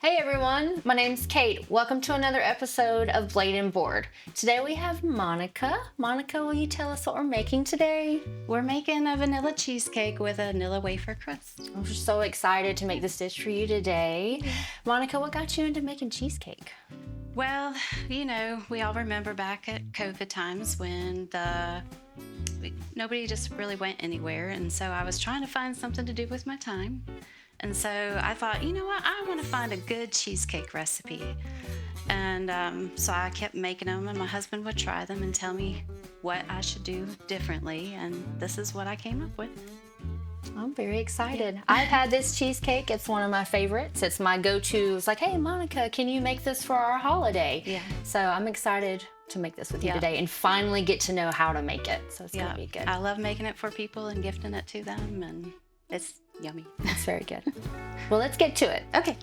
Hey everyone, my name's Kate. Welcome to another episode of Blade and Board. Today we have Monica. Monica, will you tell us what we're making today? We're making a vanilla cheesecake with a Nilla Wafer crust. I'm just so excited to make this dish for you today. Monica, what got you into making cheesecake? Well, we all remember back at COVID times when nobody just really went anywhere. And so I was trying to find something to do with my time. And so I thought, you know what, I want to find a good cheesecake recipe. And so I kept making them, and my husband would try them and tell me what I should do differently. And this is what I came up with. I'm very excited. I've had this cheesecake. It's one of my favorites. It's my go-to. It's like, hey, Monica, can you make this for our holiday? Yeah. So I'm excited to make this with you today and finally get to know how to make it. So it's going to be good. I love making it for people and gifting it to them, and it's yummy. It's very good. Well, let's get to it. Okay.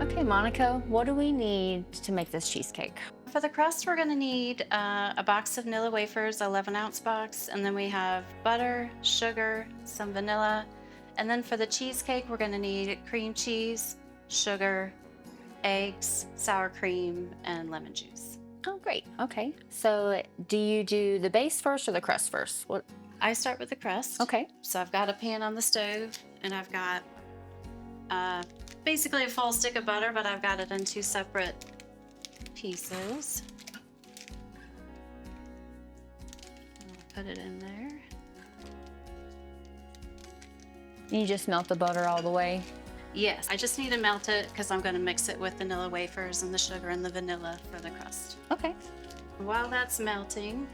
Okay, Monica, what do we need to make this cheesecake? For the crust, we're going to need a box of Nilla wafers, 11-ounce box, and then we have butter, sugar, some vanilla, and then for the cheesecake, we're going to need cream cheese, sugar, eggs, sour cream, and lemon juice. Oh, great. Okay. So do you do the base first or the crust first? What? I start with the crust. Okay. So I've got a pan on the stove, and I've got basically a full stick of butter, but I've got it in two separate pieces. I'll put it in there. You just melt the butter all the way? Yes, I just need to melt it because I'm going to mix it with the Nilla wafers and the sugar and the vanilla for the crust. Okay. While that's melting,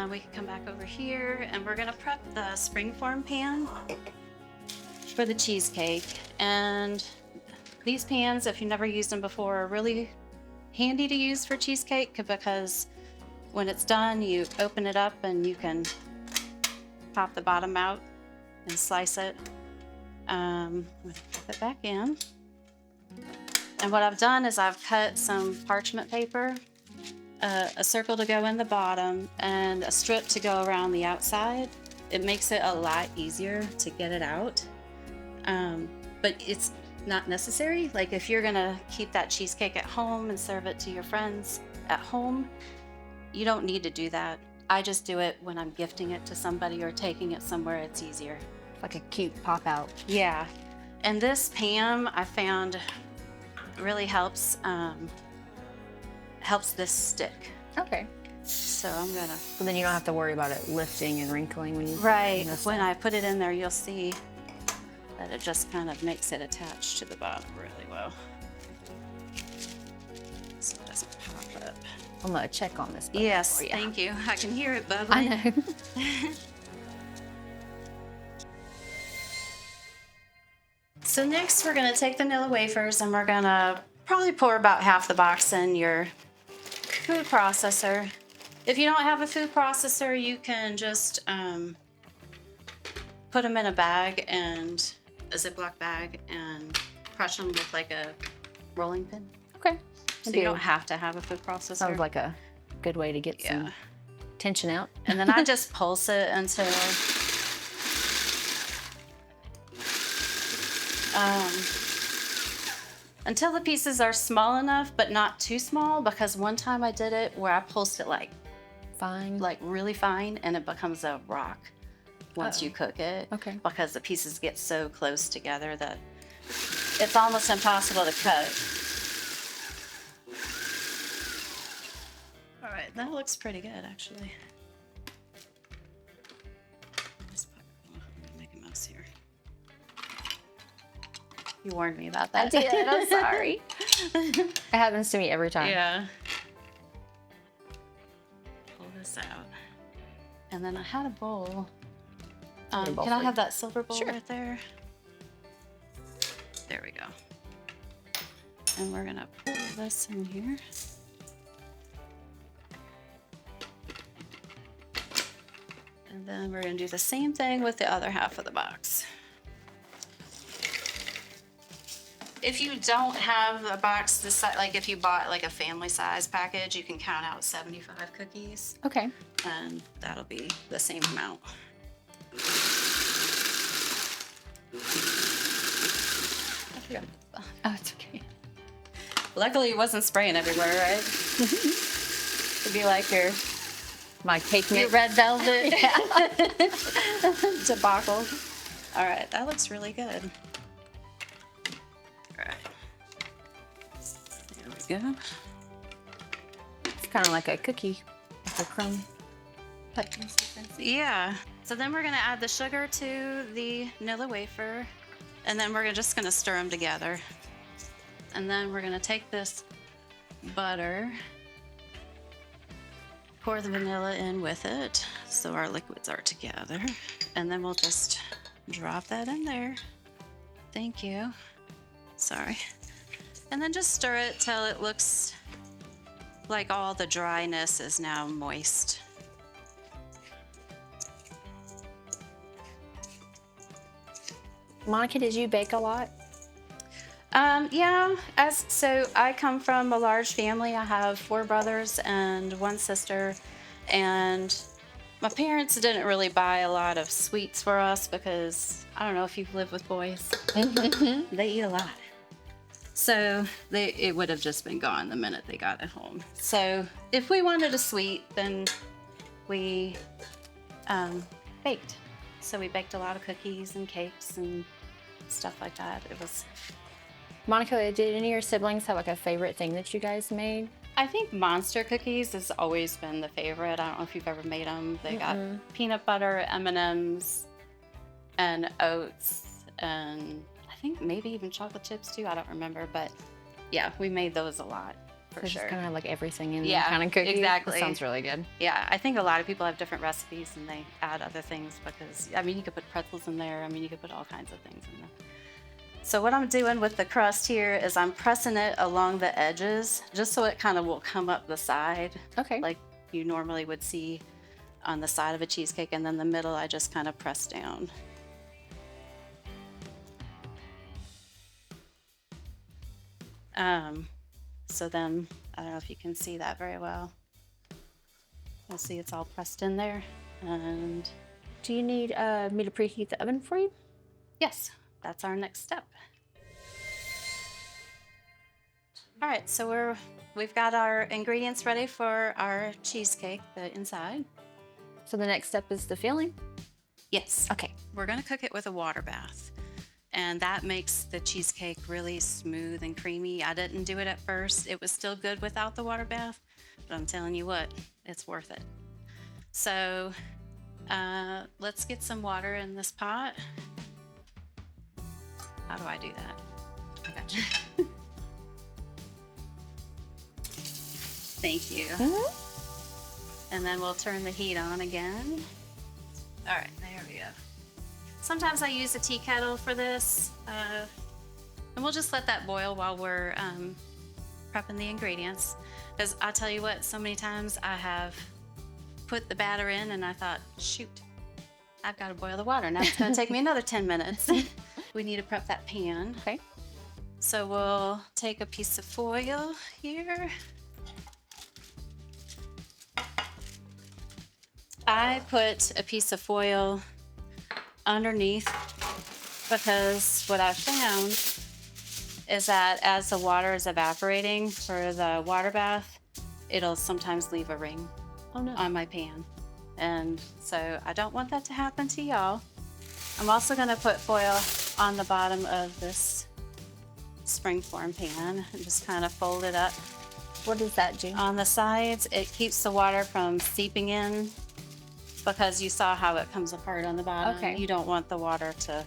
we can come back over here and we're going to prep the springform pan for the cheesecake. And these pans, if you've never used them before, are really handy to use for cheesecake because when it's done, you open it up and you can pop the bottom out and slice it. Put it back in. And what I've done is I've cut some parchment paper, a circle to go in the bottom, and a strip to go around the outside. It makes it a lot easier to get it out. But it's not necessary. Like if you're gonna keep that cheesecake at home and serve it to your friends at home, you don't need to do that. I just do it when I'm gifting it to somebody or taking it somewhere it's easier. Like a cute pop out. Yeah. And this pan I found really helps this stick. Okay. So I'm gonna. So then you don't have to worry about it lifting and wrinkling when you. Right. When I put it in there, you'll see that it just kind of makes it attach to the bottom really well. So it doesn't pop up. I'm gonna check on this. Yes, for you. thank you. I can hear it bubbling. I know. So next we're gonna take the Nilla wafers and we're gonna probably pour about half the box in your food processor. If you don't have a food processor, you can just put them in a bag and a Ziploc bag and crush them with like a rolling pin. Okay. So you don't have to have a food processor. Sounds like a good way to get some tension out. And then I just pulse it until the pieces are small enough, but not too small, because one time I did it where I pulsed it like really fine, and it becomes a rock once you cook it. Okay. Because the pieces get so close together that it's almost impossible to cut. All right, that looks pretty good actually. Make a mess here. You warned me about that. I did. I'm sorry. It happens to me every time. Yeah. Pull this out. And then I had a bowl. Can I have that silver bowl right there? There we go. And we're gonna pour this in here. And then we're gonna do the same thing with the other half of the box. If you don't have a box this size, like if you bought like a family size package, you can count out 75 cookies. Okay. And that'll be the same amount. Oh, it's okay. Luckily, it wasn't spraying everywhere, right? It'd be like My cake your mix. red velvet debacle. All right, that looks really good. All right. There we go. It's kind of like a cookie, like a crumb type consistency. Yeah. So then we're gonna add the sugar to the Nilla wafer, and then we're just gonna stir them together. And then we're gonna take this butter, pour the vanilla in with it so our liquids are together, and then we'll just drop that in there. Thank you. Sorry. And then just stir it till it looks like all the dryness is now moist. Monica, did you bake a lot? Yeah, so I come from a large family. I have 4 brothers and 1 sister, and my parents didn't really buy a lot of sweets for us because I don't know if you've lived with boys. They eat a lot. So it would have just been gone the minute they got it home. So if we wanted a sweet, then we baked. So we baked a lot of cookies and cakes and stuff like that. It was. Monica, did any of your siblings have like a favorite thing that you guys made? I think monster cookies has always been the favorite. I don't know if you've ever made them. They got peanut butter, M&Ms, and oats, and I think maybe even chocolate chips too. I don't remember, but yeah, we made those a lot for sure. It's kind of like everything in Yeah, kind of cookie. exactly. That sounds really good. Yeah, I think a lot of people have different recipes and they add other things because, I mean, you could put pretzels in there. I mean, you could put all kinds of things in there. So what I'm doing with the crust here is I'm pressing it along the edges just so it kind of will come up the side. Okay. Like you normally would see on the side of a cheesecake, and then the middle I just kind of press down. So then, I don't know if you can see that very well. You'll see it's all pressed in there. And do you need me to preheat the oven for you? yes, that's our next step. All right, so we've got our ingredients ready for our cheesecake, the inside. So the next step is the filling? Yes. Okay. We're gonna cook it with a water bath, and that makes the cheesecake really smooth and creamy. I didn't do it at first. It was still good without the water bath, but I'm telling you what, it's worth it. So let's get some water in this pot. How do I do that? I got you. Thank you. And then we'll turn the heat on again. All right, there we go. Sometimes I use a tea kettle for this, and we'll just let that boil while we're prepping the ingredients. Because I'll tell you what, so many times I have put the batter in and I thought, shoot, I've got to boil the water. Now it's going to take me another 10 minutes. We need to prep that pan. Okay. So we'll take a piece of foil here. I put a piece of foil underneath because what I've found is that as the water is evaporating for the water bath, it'll sometimes leave a ring on my pan. And so I don't want that to happen to y'all. I'm also going to put foil on the bottom of this springform pan and just kind of fold it up. What does that do? On the sides, it keeps the water from seeping in because you saw how it comes apart on the bottom. Okay. You don't want the water to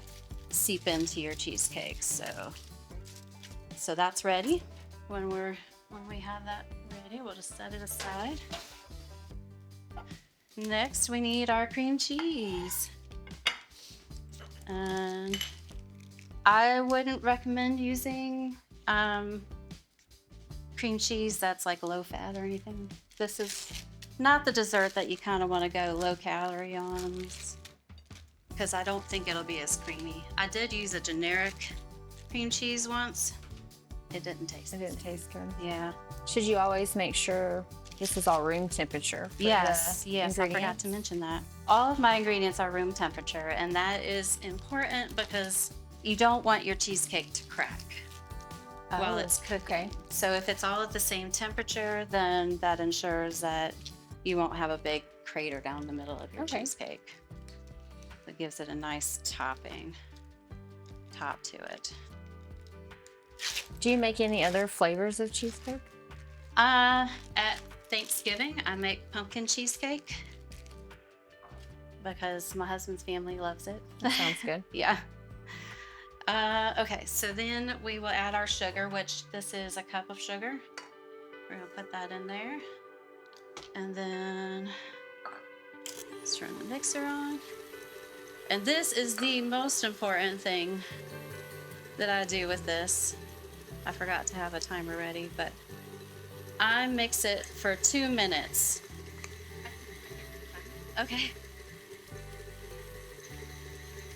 seep into your cheesecake. So that's ready. When we have that ready, we'll just set it aside. Next, we need our cream cheese. And I wouldn't recommend using cream cheese that's like low fat or anything. This is not the dessert that you kind of want to go low calorie on because I don't think it'll be as creamy. I did use a generic cream cheese once. It didn't taste It didn't taste good. Yeah. Should you always make sure This is all room temperature. For Yes, the yes, I forgot ingredients. to mention that. All of my ingredients are room temperature, and that is important because you don't want your cheesecake to crack while it's cooking. Okay. So if it's all at the same temperature, then that ensures that you won't have a big crater down the middle of your cheesecake. It gives it a nice top to it. Do you make any other flavors of cheesecake? At Thanksgiving, I make pumpkin cheesecake because my husband's family loves it. That sounds good. Yeah. Okay, so then we will add our sugar, which this is a cup of sugar. We're gonna put that in there. And then let's turn the mixer on. And this is the most important thing that I do with this. I forgot to have a timer ready, but I mix it for 2 minutes. Okay.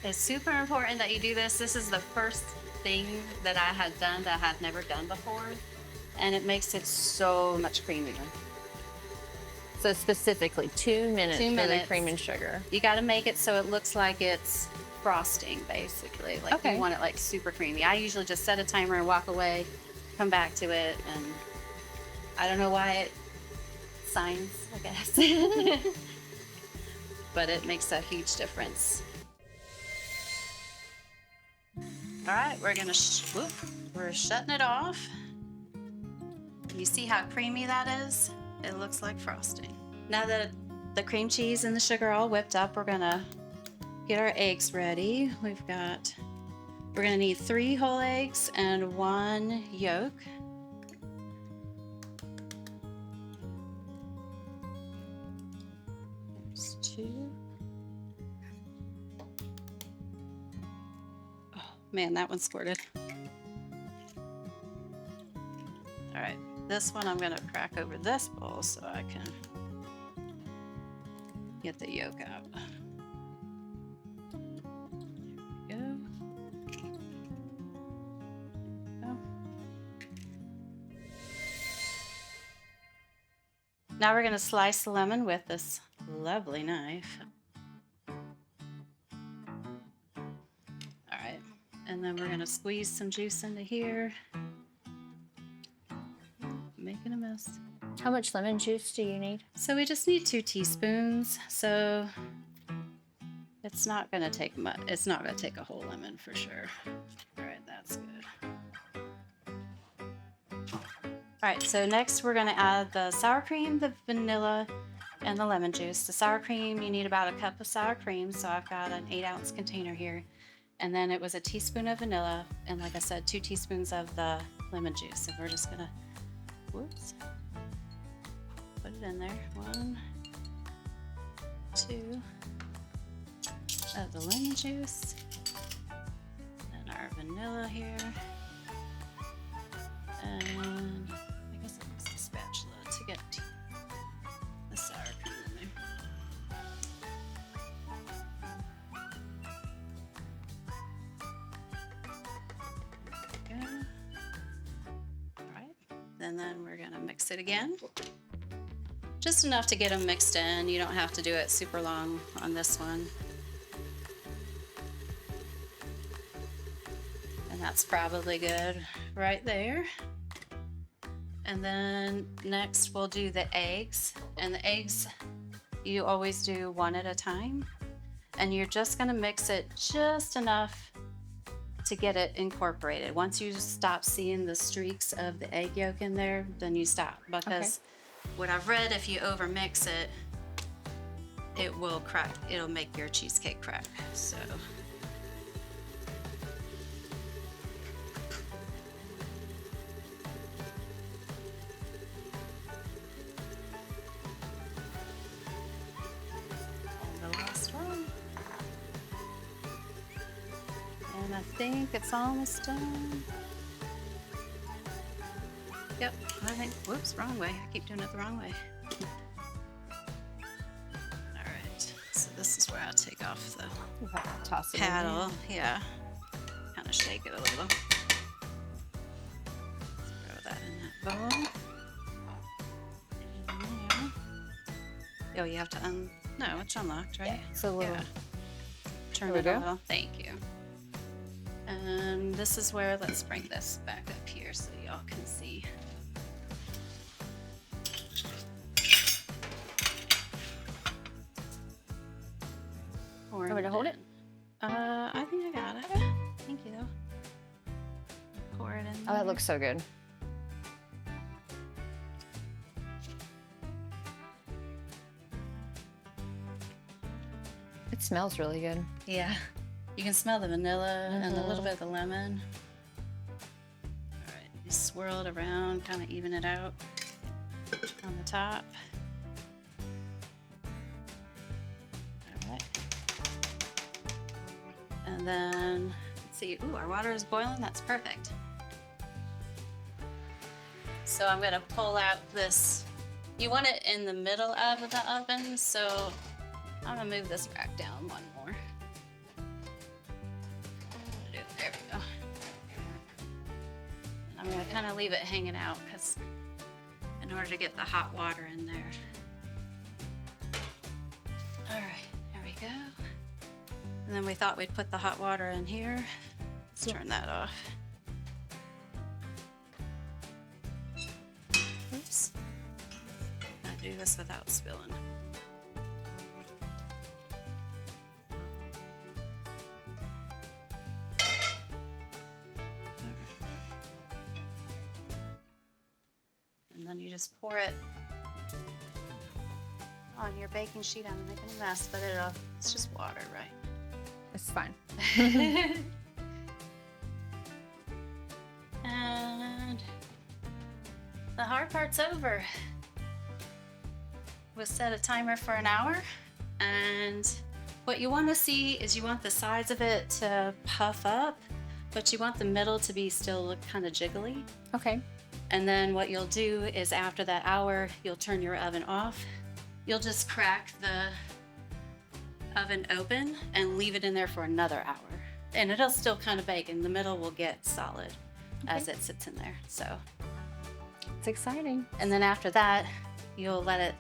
It's super important that you do this. This is the first thing that I had done that I had never done before, and it makes it so much creamier. So specifically 2 minutes, 2 for minutes. the cream and sugar. You got to make it so it looks like it's frosting, basically. Like you want it like super creamy. I usually just set a timer and walk away, come back to it, and I don't know why it signs, I guess. But it makes a huge difference. All right, we're shutting it off. You see how creamy that is? It looks like frosting. Now that the cream cheese and the sugar are all whipped up, we're gonna get our eggs ready. We're gonna need 3 whole eggs and 1 yolk. There's 2. Oh man, that one squirted. All right, this one I'm gonna crack over this bowl so I can get the yolk out. There we go. Now we're gonna slice the lemon with this lovely knife. All right, and then we're gonna squeeze some juice into here. Making a mess. How much lemon juice do you need? So we just need 2 teaspoons. So it's not gonna take much. It's not gonna take a whole lemon for sure. All right, that's good. All right, so next we're gonna add the sour cream, the vanilla, and the lemon juice. The sour cream, you need about a cup of sour cream. So I've got an 8-ounce container here. And then it was a teaspoon of vanilla. And like I said, 2 teaspoons of the lemon juice. And we're just gonna, put it in there. 1, 2 of the lemon juice. And our vanilla here. And I guess I used the spatula to get the sour cream in there. There we go. All right, and then we're gonna mix it again. Just enough to get them mixed in. You don't have to do it super long on this one. And that's probably good right there. And then next we'll do the eggs. And the eggs, you always do 1 at a time. And you're just gonna mix it just enough to get it incorporated. Once you stop seeing the streaks of the egg yolk in there, then you stop. Because what I've read, if you overmix it, it will crack. It'll make your cheesecake crack. So. And the last one. And I think it's almost done. Yep, I think, whoops, wrong way. I keep doing it the wrong way. All right, so this is where I take off the Toss it paddle. Yeah, kind of shake it a little. Throw that in that bowl. And Oh, you have to no, it's unlocked, right? So little. Yeah. Turn There it we a go. little. Thank you. And this is where, let's bring this back up here so y'all can see. Want me to hold it? I think I got it. Thank you. Pour it in Oh, there. that looks so good. It smells really good. Yeah. You can smell the vanilla and a little bit of the lemon. All right, you swirl it around, kind of even it out on the top. All right. And then, let's see, ooh, our water is boiling, that's perfect. So I'm gonna pull out this, you want it in the middle of the oven, so I'm gonna move this rack down one more. There we go. And I'm gonna kind of leave it hanging out because in order to get the hot water in there. All right, there we go. And then we thought we'd put the hot water in here. Let's turn that off. Oops. I do this without spilling. And then you just pour it on your baking sheet. I'm making a mess, but it's just water, right? It's fine. And the hard part's over. We'll set a timer for an hour. And what you want to see is you want the sides of it to puff up, but you want the middle to be still kind of jiggly. Okay. And then what you'll do is after that hour, you'll turn your oven off. You'll just crack the oven open and leave it in there for another hour. And it'll still kind of bake and the middle will get solid as it sits in there. So, It's exciting. and then after that, you'll let it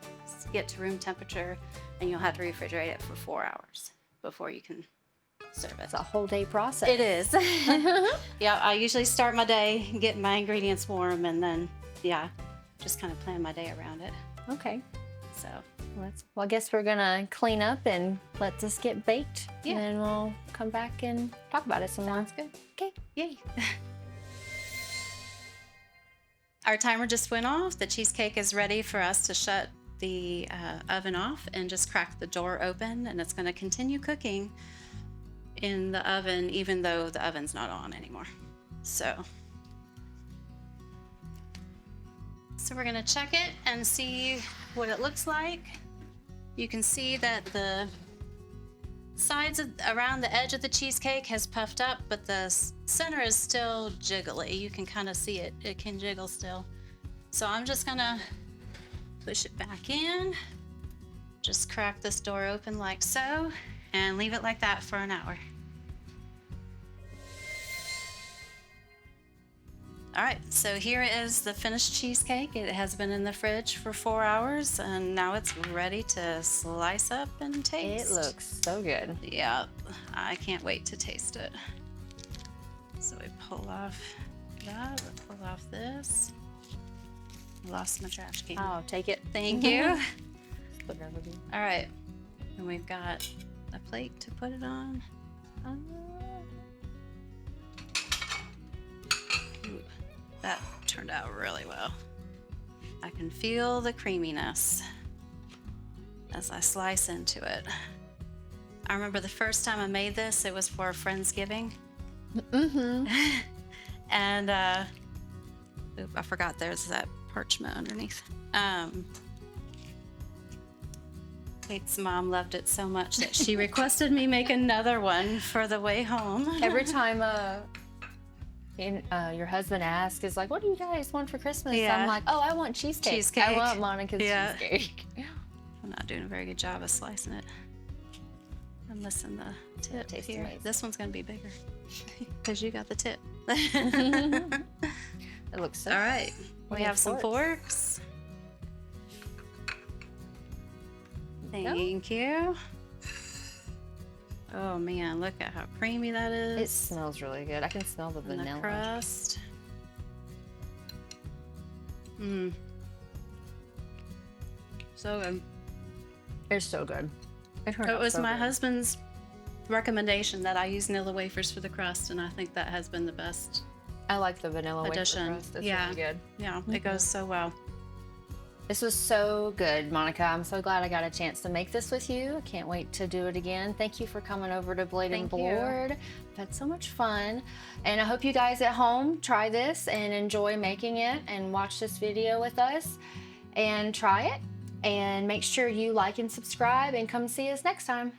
get to room temperature and you'll have to refrigerate it for 4 hours before you can serve it. It's a whole day process. It is. Yeah, I usually start my day getting my ingredients warm and then, yeah, just kind of plan my day around it. Okay. So, Well, I guess we're gonna clean up and let this get baked. Yeah. And then we'll come back and talk about it some more. sounds good. Okay. Yay. Our timer just went off. The cheesecake is ready for us to shut the oven off and just crack the door open, and it's going to continue cooking in the oven even though the oven's not on anymore. So we're going to check it and see what it looks like. You can see that the sides around the edge of the cheesecake has puffed up, but the center is still jiggly. You can kind of see it. It can jiggle still. So I'm just gonna push it back in. Just crack this door open like so and leave it like that for an hour. All right, so here is the finished cheesecake. It has been in the fridge for 4 hours and now it's ready to slice up and taste. It looks so good. Yeah, I can't wait to taste it. So we pull off that, we pull off this. I lost my trash can. I'll take it. Thank you. Put it over here. All right, and we've got a plate to put it on. Ooh, that turned out really well. I can feel the creaminess as I slice into it. I remember the first time I made this, it was for a Friendsgiving. And oop, I forgot there's that parchment underneath. Kate's mom loved it so much that she requested me make another one for the way home. Every time your husband asks, is like, what do you guys want for Christmas? Yeah. I'm like, oh, I want cheesecake. Cheesecake. I want Monica's cheesecake. I'm not doing a very good job of slicing it. I'm missing the tip tastes here. amazing. This one's gonna be bigger because you got the tip. It looks so All right, we have some forks. forks. Thank you. Oh man, look at how creamy that is. It smells really good. I can smell the And vanilla. the crust. Mmm. So good. It's so good. It was my husband's recommendation that I use Nilla wafers for the crust, and I think that has been the best I like the vanilla wafer addition. crust. It's Yeah. really good. Yeah, it goes so well. This was so good, Monica. I'm so glad I got a chance to make this with you. I can't wait to do it again. Thank you for coming over to Blade and Thank you. Board. I've had so much fun. And I hope you guys at home try this and enjoy making it and watch this video with us and try it. And make sure you like and subscribe and come see us next time.